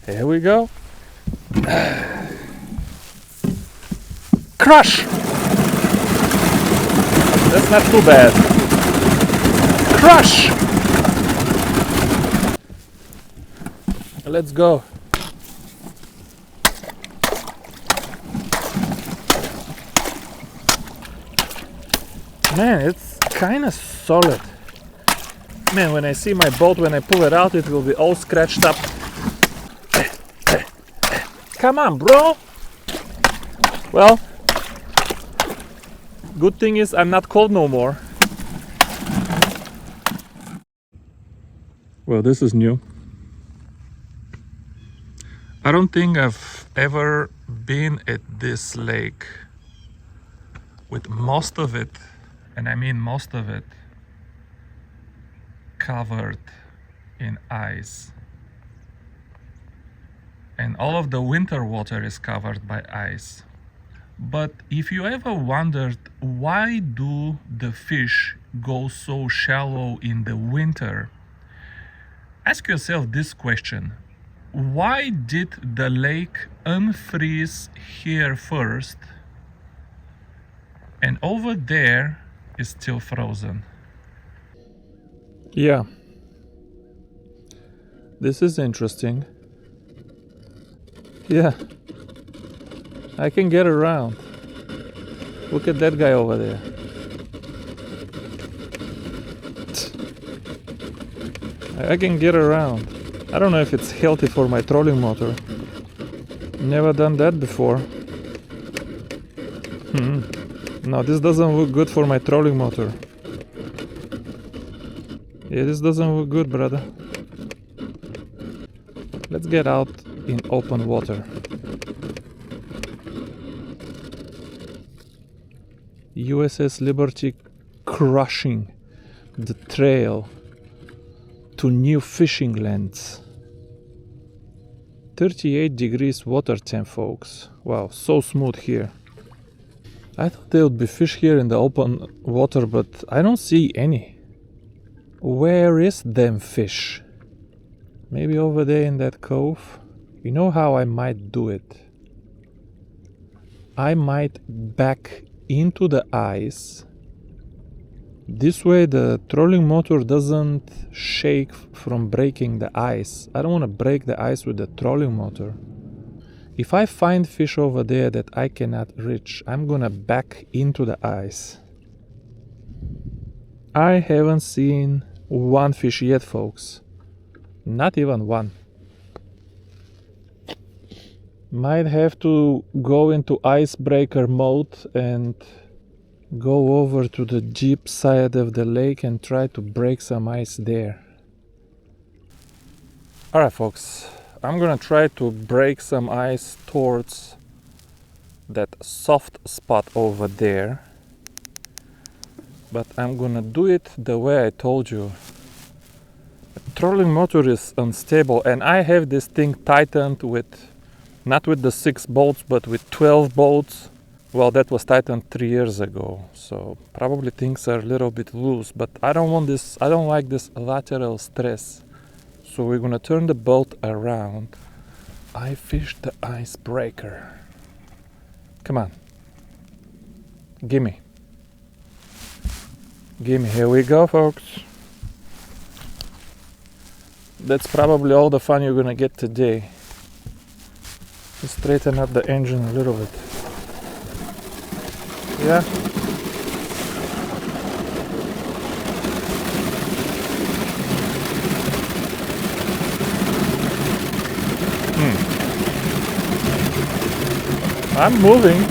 Here we go. Crush! That's not too bad. Crush! Let's go. Man, it's kind of solid. Man, when I see my boat, when I pull it out, it will be all scratched up. Come on, bro! Well, good thing is I'm not cold no more. Well, this is new. I don't think I've ever been at this lake with most of it, and I mean most of it, covered in ice. And all of the winter water is covered by ice. But if you ever wondered why do the fish go so shallow in the winter, ask yourself this question. Why did the lake unfreeze here first and over there is still frozen? Yeah, this is interesting. Yeah, I can get around. Look at that guy over there. I can get around. I don't know if it's healthy for my trolling motor. Never done that before. No, this doesn't look good for my trolling motor. Yeah, this doesn't look good, brother. Let's get out in open water. USS Liberty crushing the trail to new fishing lands. 38 degrees water temp, folks. Wow, so smooth here. I thought there would be fish here in the open water, but I don't see any. Where is them fish? Maybe over there in that cove? You know how I might do it? I might back into the ice. This way the trolling motor doesn't shake from breaking the ice. I don't want to break the ice with the trolling motor. If I find fish over there that I cannot reach, I'm gonna back into the ice. I haven't seen one fish yet, folks. Not even one. Might have to go into icebreaker mode and go over to the deep side of the lake and try to break some ice there. Alright, folks, I'm gonna try to break some ice towards that soft spot over there, but I'm gonna do it the way I told you. The trolling motor is unstable, and I have this thing tightened with not with the 6 bolts, but with 12 bolts. Well, that was tightened 3 years ago, so probably things are a little bit loose, but I don't want this, I don't like this lateral stress. So we're gonna turn the boat around. I fished the icebreaker. Come on. Gimme. Gimme, here we go, folks. That's probably all the fun you're gonna get today. Just straighten up the engine a little bit. Yeah. I'm moving.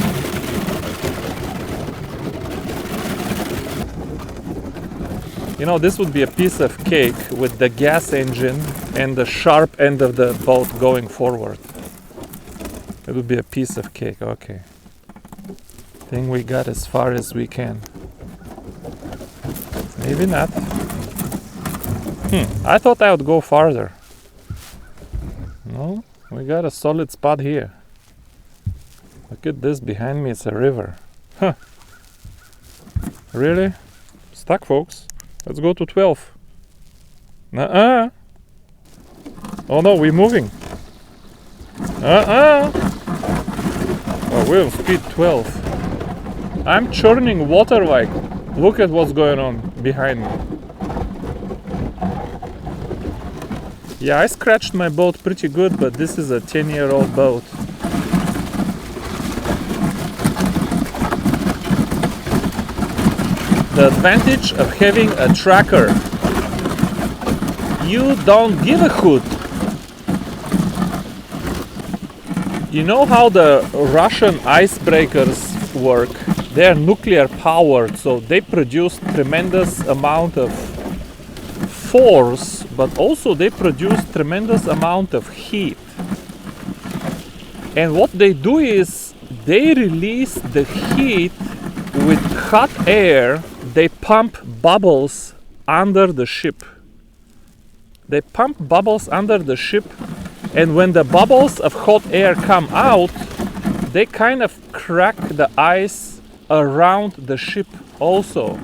You know, this would be a piece of cake with the gas engine and the sharp end of the boat going forward. It would be a piece of cake, okay. Think we got as far as we can. Maybe not. I thought I would go farther. No, we got a solid spot here. Look at this behind me, it's a river. Huh. Really? Stuck, folks. Let's go to 12. Nuh-uh. Oh no, we're moving. Oh, wheel speed 12. I'm churning water like. Look at what's going on behind me. Yeah, I scratched my boat pretty good, but this is a 10-year-old boat. The advantage of having a tracker. You don't give a hoot. You know how the Russian icebreakers work? They are nuclear powered, so they produce tremendous amount of force, but also they produce tremendous amount of heat. And what they do is they release the heat with hot air. They pump bubbles under the ship. They pump bubbles under the ship, and when the bubbles of hot air come out, they kind of crack the ice around the ship also.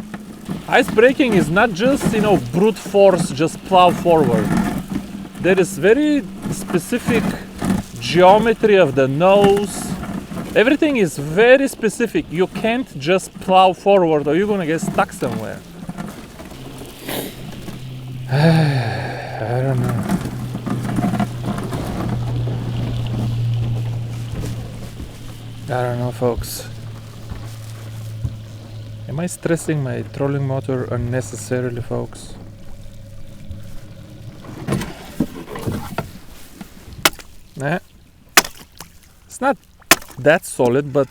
Ice breaking is not just, brute force, just plow forward. There is very specific geometry of the nose. Everything is very specific. You can't just plow forward or you're gonna get stuck somewhere. I don't know. I don't know, folks. Am I stressing my trolling motor unnecessarily, folks? Nah. It's not that solid, but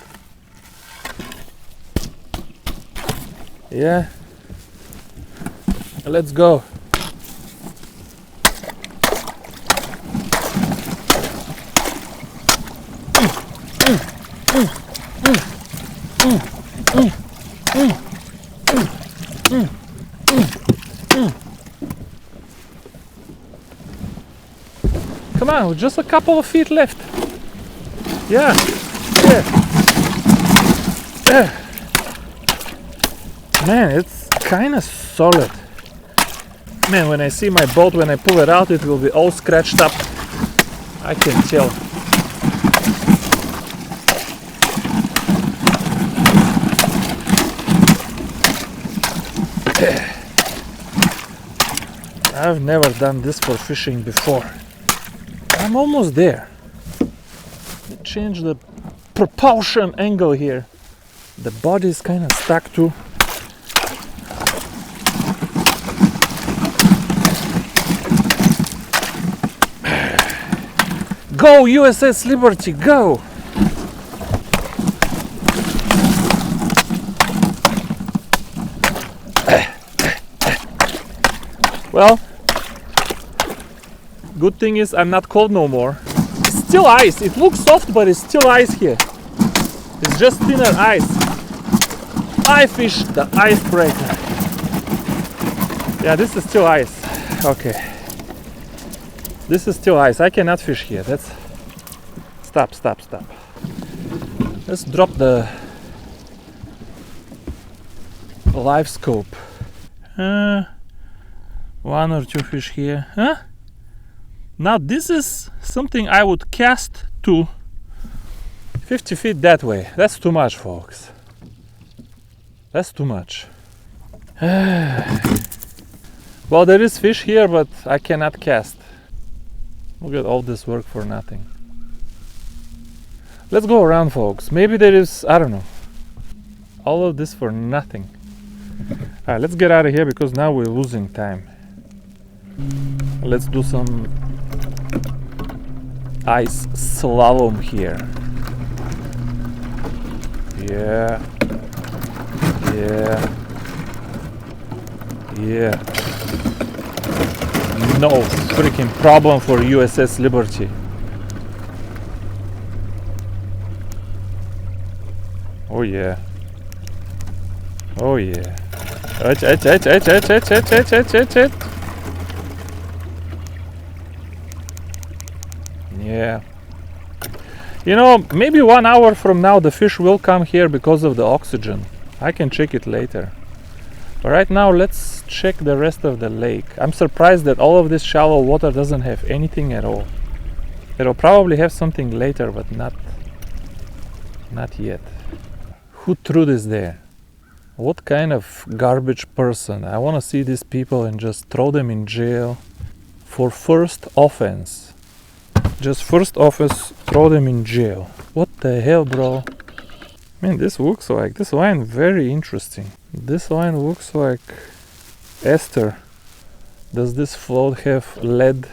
yeah. Let's go. Come on, just a couple of feet left. Yeah. Man, it's kind of solid. Man, when I see my boat, when I pull it out, it will be all scratched up. I can tell. I've never done this for fishing before. I'm almost there. Change the propulsion angle here. The body is kind of stuck too. Go USS Liberty, go! Well, good thing is I'm not cold no more. It's still ice. It looks soft, but it's still ice here. It's just thinner ice. I fished the icebreaker. Yeah, this is still ice. Okay. This is still ice. I cannot fish here. That's... Stop. Let's drop the live scope. One or two fish here. Huh? Now this is something I would cast to 50 feet that way. That's too much, folks. That's too much. Well, there is fish here, but I cannot cast. Look at all this work for nothing. Let's go around, folks. Maybe there is, I don't know. All of this for nothing. Alright, let's get out of here because now we're losing time. Let's do some ice slalom here. Yeah. No freaking problem for USS Liberty. Oh yeah. Yeah. You know, maybe 1 hour from now the fish will come here because of the oxygen. I can check it later. But right now let's check the rest of the lake. I'm surprised that all of this shallow water doesn't have anything at all. It'll probably have something later, but not yet. Who threw this there? What kind of garbage person? I want to see these people and just throw them in jail for first offense. Just first offense, throw them in jail. What the hell, bro? Man, this looks like, this wine very interesting. This wine looks like ester. Does this float have lead?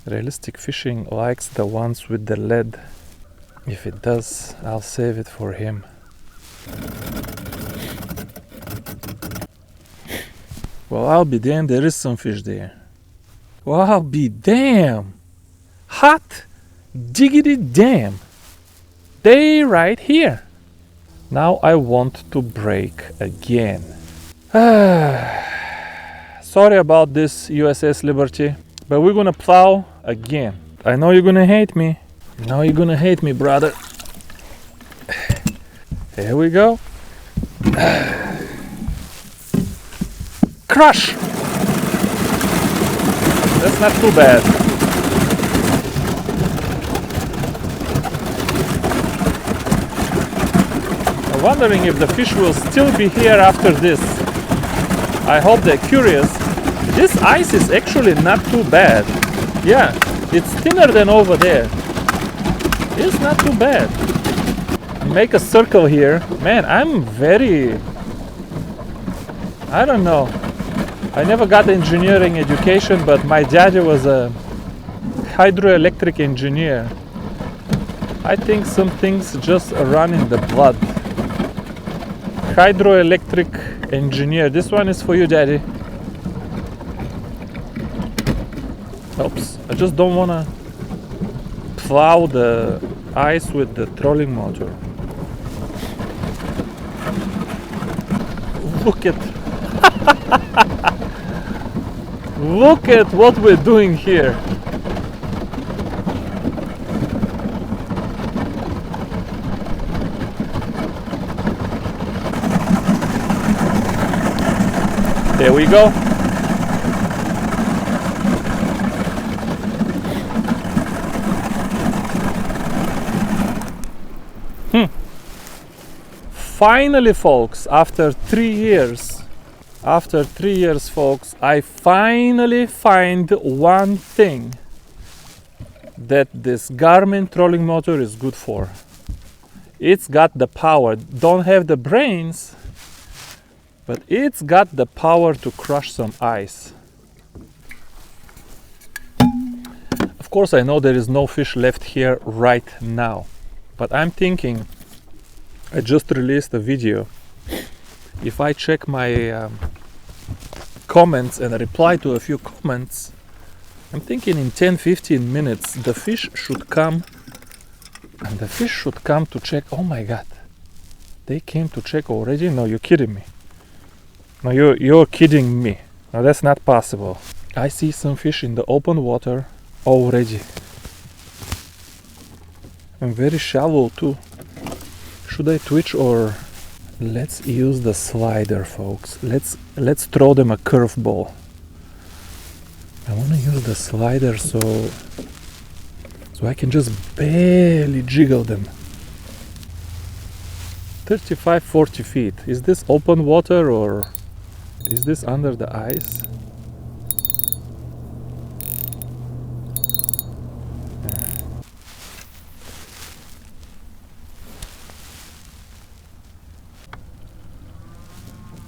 Realistic Fishing likes the ones with the lead. If it does, I'll save it for him. Well, I'll be damned, there is some fish there. Well, I'll be damned. Hot diggity damn. They right here. Now I want to break again. Sorry about this, USS Liberty, but we're gonna plow again. I know you're gonna hate me. Now you're gonna hate me, brother. Here we go. Crush! That's not too bad. I'm wondering if the fish will still be here after this. I hope they're curious. This ice is actually not too bad. Yeah, it's thinner than over there. It's not too bad. Make a circle here. Man, I'm very... I don't know. I never got engineering education, but my daddy was a hydroelectric engineer. I think some things just run in the blood. Hydroelectric engineer. This one is for you, daddy. Oops. I just don't want to plow the ice with the trolling motor. Look at look at what we're doing here. There we go. Finally, folks, after 3 years, folks, I finally find one thing that this Garmin trolling motor is good for. It's got the power. Don't have the brains, but it's got the power to crush some ice. Of course, I know there is no fish left here right now, but I'm thinking, I just released a video. If I check my comments and reply to a few comments, I'm thinking in 10-15 minutes the fish should come, and the fish should come to check. Oh my god, they came to check already? No, you're kidding me. No, you're kidding me. No, that's not possible. I see some fish in the open water already, and very shallow too. Should I twitch or let's use the slider, folks? Let's throw them a curveball. I want to use the slider so I can just barely jiggle them. 35-40 feet. Is this open water or is this under the ice?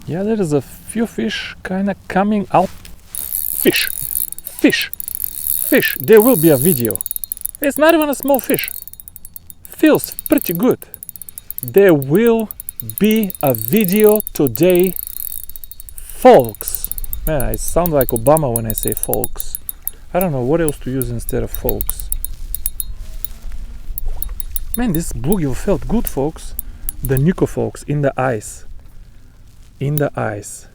Yeah, there is a few fish kind of coming out. Fish! Fish! Fish! There will be a video. It's not even a small fish. Feels pretty good. There will be a video today, folks. Man, I sound like Obama when I say folks. I don't know what else to use instead of folks. Man, this bluegill felt good, folks. The Nuco, folks, in the ice. In the ice.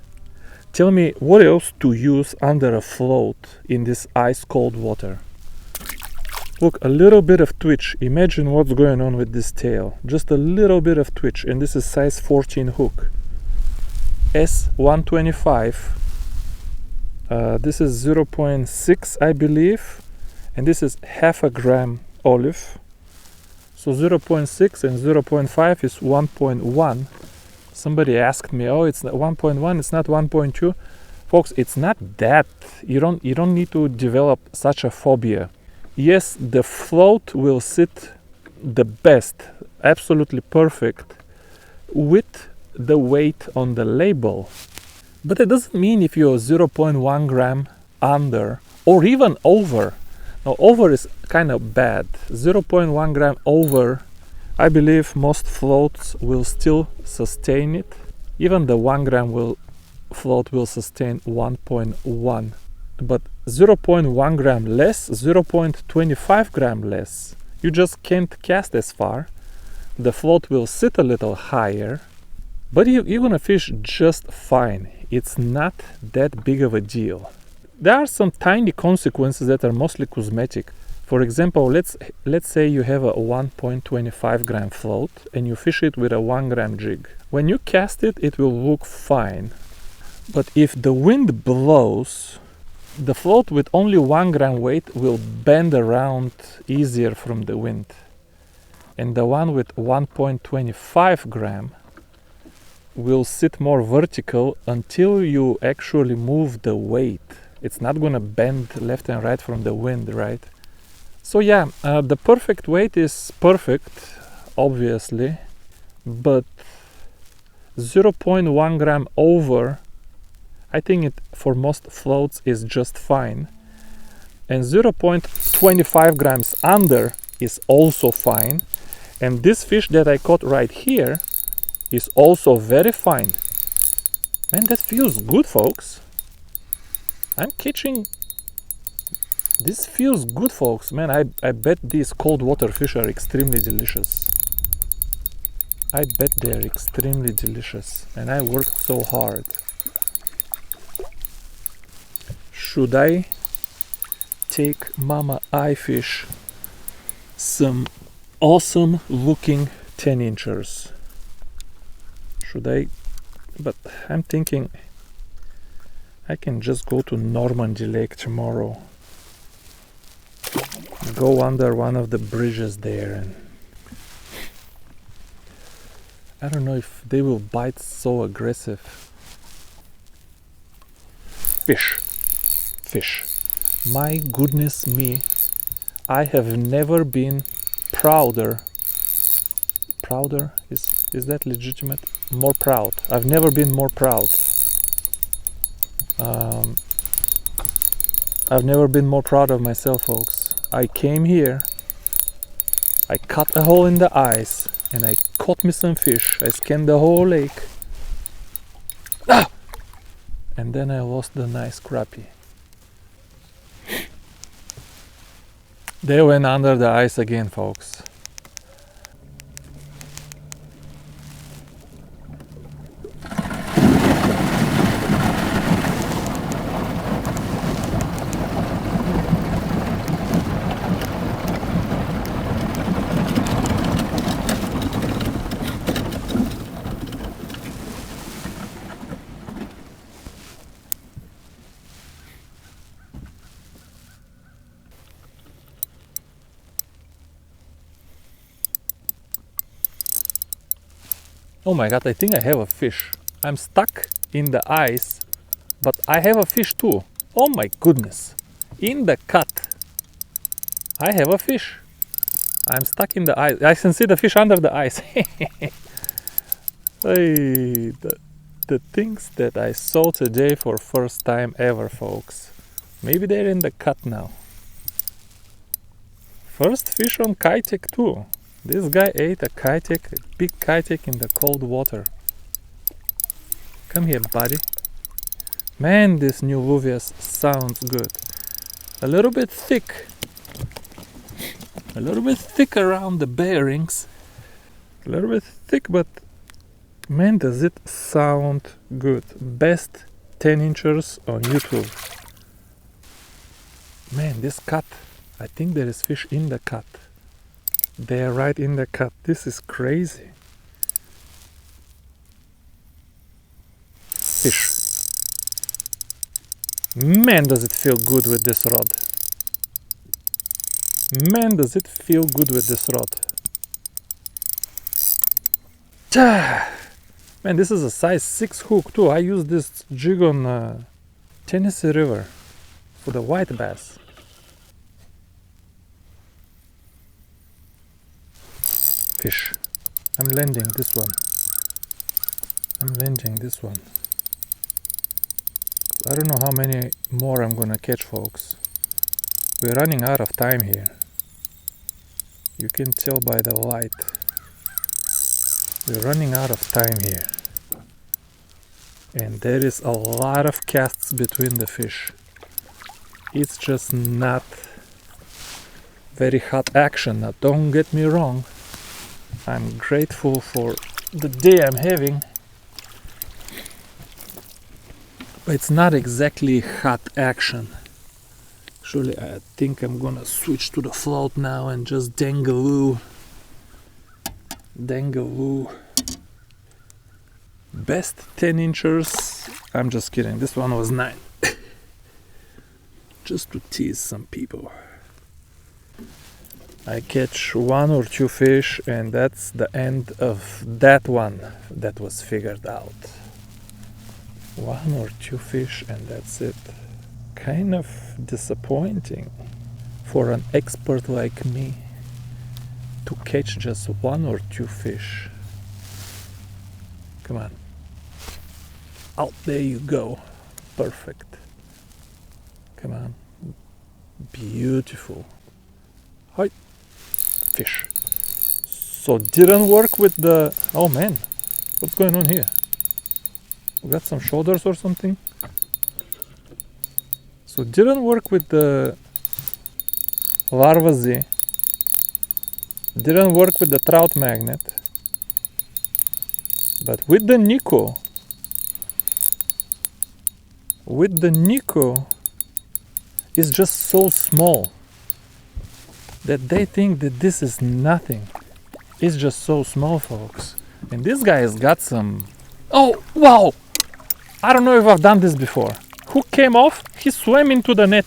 Tell me what else to use under a float in this ice cold water. Look, a little bit of twitch. Imagine what's going on with this tail. Just a little bit of twitch, and this is size 14 hook. S125. This is 0.6, I believe, and this is half a gram olive. So 0.6 and 0.5 is 1.1. Somebody asked me, oh, it's 1.1, it's not 1.2. Folks, it's not that. You don't need to develop such a phobia. Yes, the float will sit the best, absolutely perfect, with the weight on the label. But it doesn't mean if you're 0.1 gram under or even over. Now, over is kind of bad. 0.1 gram over, I believe most floats will still sustain it. Even the 1 gram float will sustain 1.1. But 0.1 gram less, 0.25 gram less, you just can't cast as far. The float will sit a little higher, but you're gonna fish just fine. It's not that big of a deal. There are some tiny consequences that are mostly cosmetic. For example, let's say you have a 1.25 gram float and you fish it with a 1 gram jig. When you cast it, it will look fine. But if the wind blows, the float with only 1 gram weight will bend around easier from the wind. And the one with 1.25 gram will sit more vertical until you actually move the weight. It's not gonna bend left and right from the wind, right? So yeah, the perfect weight is perfect, obviously, but 0.1 gram over, I think it for most floats is just fine. And 0.25 grams under is also fine. And this fish that I caught right here is also very fine. Man, that feels good, folks. I'm catching... This feels good, folks. Man, I bet these cold water fish are extremely delicious. I bet they're extremely delicious. And I worked so hard. Should I take Mama Eyefish some awesome looking 10-inchers? Should I? But I'm thinking I can just go to Normandy Lake tomorrow, go under one of the bridges there, and I don't know if they will bite so aggressive. Fish. My goodness me, I have never been prouder. Prouder? Is that legitimate? More proud. I've never been more proud. I've never been more proud of myself, folks. I came here, I cut a hole in the ice, and I caught me some fish. I scanned the whole lake. Ah! And then I lost the nice crappie. They went under the ice again, folks. Oh my god, I think I have a fish. I'm stuck in the ice, but I have a fish too. Oh my goodness. In the cut, I have a fish. I'm stuck in the ice. I can see the fish under the ice. Hey, the things that I saw today for first time ever, folks. Maybe they're in the cut now. First fish on Kaitek too. This guy ate a Kaitek, a big Kaitek in the cold water. Come here, buddy. Man, this new Luvias sounds good. A little bit thick. A little bit thick around the bearings. A little bit thick, but man, does it sound good. Best 10-inchers on YouTube. Man, this cut. I think there is fish in the cut. They're right in the cut. This is crazy. Fish. Man, does it feel good with this rod. Man, does it feel good with this rod. Man, this is a size 6 hook too. I use this jig on Tennessee River for the white bass. Fish. I'm landing this one. I don't know how many more I'm gonna catch, folks. We're running out of time here. You can tell by the light. We're running out of time here. And there is a lot of casts between the fish. It's just not very hot action. Now don't get me wrong. I'm grateful for the day I'm having. But it's not exactly hot action. Actually, I think I'm gonna switch to the float now and just dangaloo. Best 10 inchers. I'm just kidding. This one was 9. Just to tease some people. I catch 1 or 2 fish, and that's the end of that one that was figured out. 1 or 2 fish, and that's it. Kind of disappointing for an expert like me to catch just 1 or 2 fish. Come on. Out there you go. Perfect. Come on. Beautiful. Hi. Fish. So didn't work with the... Oh man. What's going on here? We got some shoulders or something? So didn't work with the Larva Z. Didn't work with the trout magnet. But with the Nico, it's just so small that they think that this is nothing. It's just so small, folks. And this guy has got some... Oh, wow! I don't know if I've done this before. Hook came off, he swam into the net.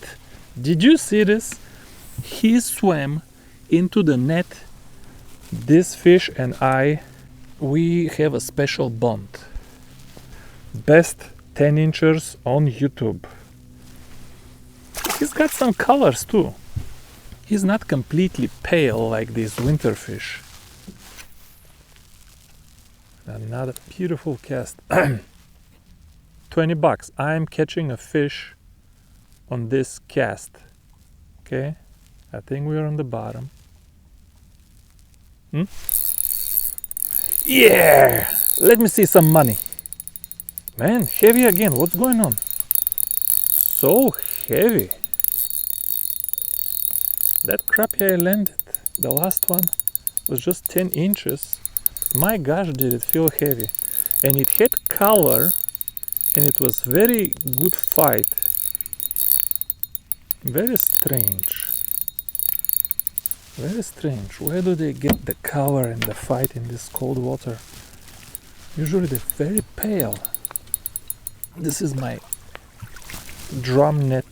Did you see this? He swam into the net. This fish and I, we have a special bond. Best 10 inchers on YouTube. He's got some colors too. He's not completely pale like these winter fish. Another beautiful cast. $20. I'm catching a fish on this cast. Okay, I think we're on the bottom. Yeah, let me see some money. Man, heavy again. What's going on? So heavy. That crappie I landed, the last one, was just 10 inches. My gosh, did it feel heavy. And it had color, and it was very good fight. Very strange. Very strange. Where do they get the color and the fight in this cold water? Usually they're very pale. This is my drum net,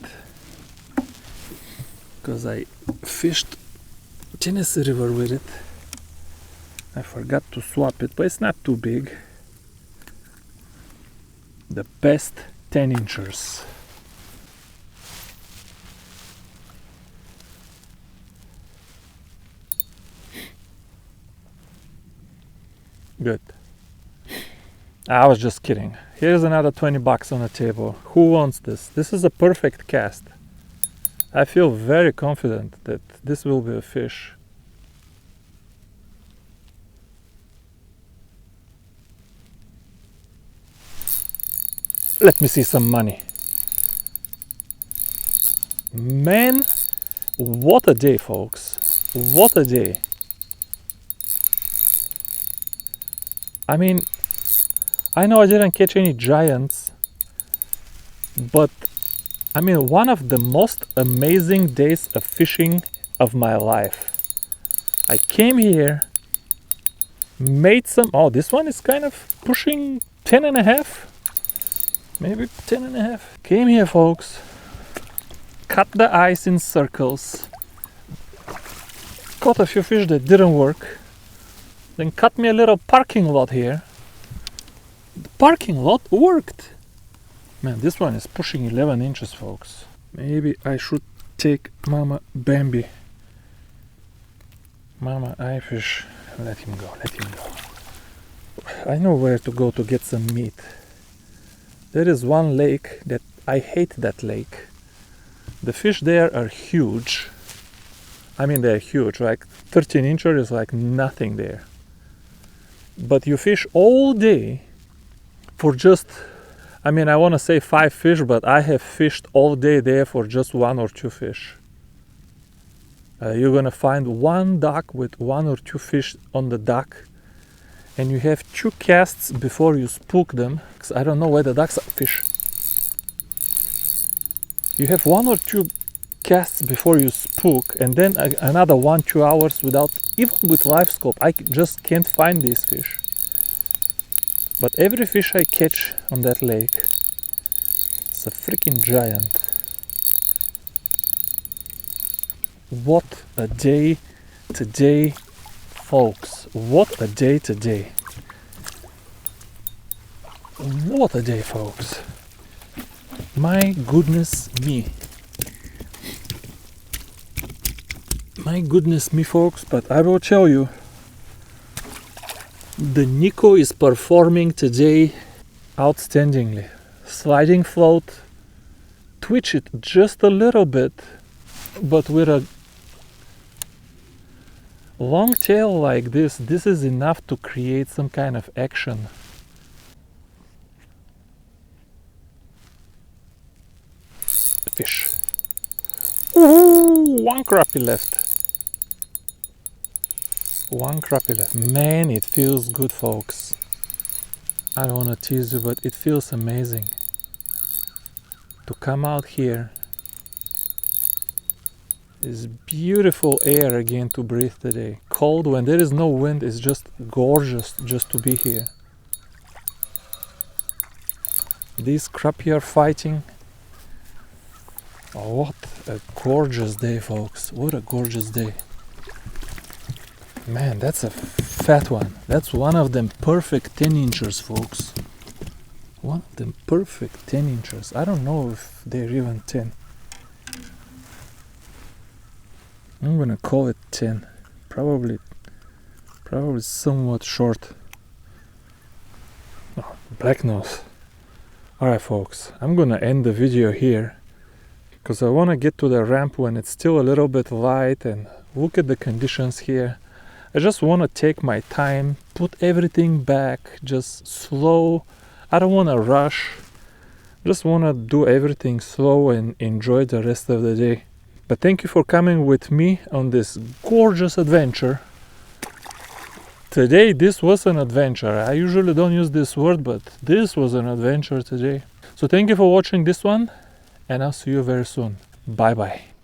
because I fished Tennessee River with it. I forgot to swap it, but it's not too big. The best 10 inchers. Good. I was just kidding. Here's another $20 on the table. Who wants this? This is a perfect cast. I feel very confident that this will be a fish. Let me see some money. Man, what a day, folks. What a day. I mean, I know I didn't catch any giants, but I mean, one of the most amazing days of fishing of my life. I came here, made some... Oh, this one is kind of pushing 10 and a half. Maybe 10 and a half. Came here, folks, cut the ice in circles, caught a few fish that didn't work. Then cut me a little parking lot here. The parking lot worked. Man, this one is pushing 11 inches, folks. Maybe I should take Mama Bambi. Mama Eyefish. Let him go, let him go. I know where to go to get some meat. There is one lake that I hate that lake. The fish there are huge. I mean, they're huge, like 13 inches is like nothing there. But you fish all day for just, I mean, I want to say 5 fish, but I have fished all day there for just 1 or 2 fish. You're gonna find one dock with 1 or 2 fish on the dock, and you have 2 casts before you spook them, because I don't know where the ducks fish. You have 1 or 2 casts before you spook, and then another 1-2 hours without, even with live scope, I just can't find these fish. But every fish I catch on that lake is a freaking giant. What a day today, folks. What a day today. What a day, folks. My goodness me. My goodness me, folks, but I will tell you, the Nico is performing today outstandingly. Sliding float, twitch it just a little bit, but with a long tail like this is enough to create some kind of action. Fish. Ooh, 1 crappie left. 1 crappie left. Man, it feels good, folks. I don't want to tease you, but it feels amazing to come out here. This beautiful air again to breathe today. Cold when there is no wind is just gorgeous just to be here. These crappie are fighting. Oh, what a gorgeous day, folks. What a gorgeous day. Man, that's a fat one. That's one of them perfect 10 inchers, folks. One of them perfect 10 inchers. I don't know if they're even 10. I'm gonna call it 10. Probably somewhat short. Oh, black nose. Alright, folks, I'm gonna end the video here because I want to get to the ramp when it's still a little bit light and look at the conditions here. I just want to take my time, put everything back, just slow. I don't want to rush. Just want to do everything slow and enjoy the rest of the day. But thank you for coming with me on this gorgeous adventure. Today this was an adventure. I usually don't use this word, but this was an adventure today. So thank you for watching this one, and I'll see you very soon. Bye bye.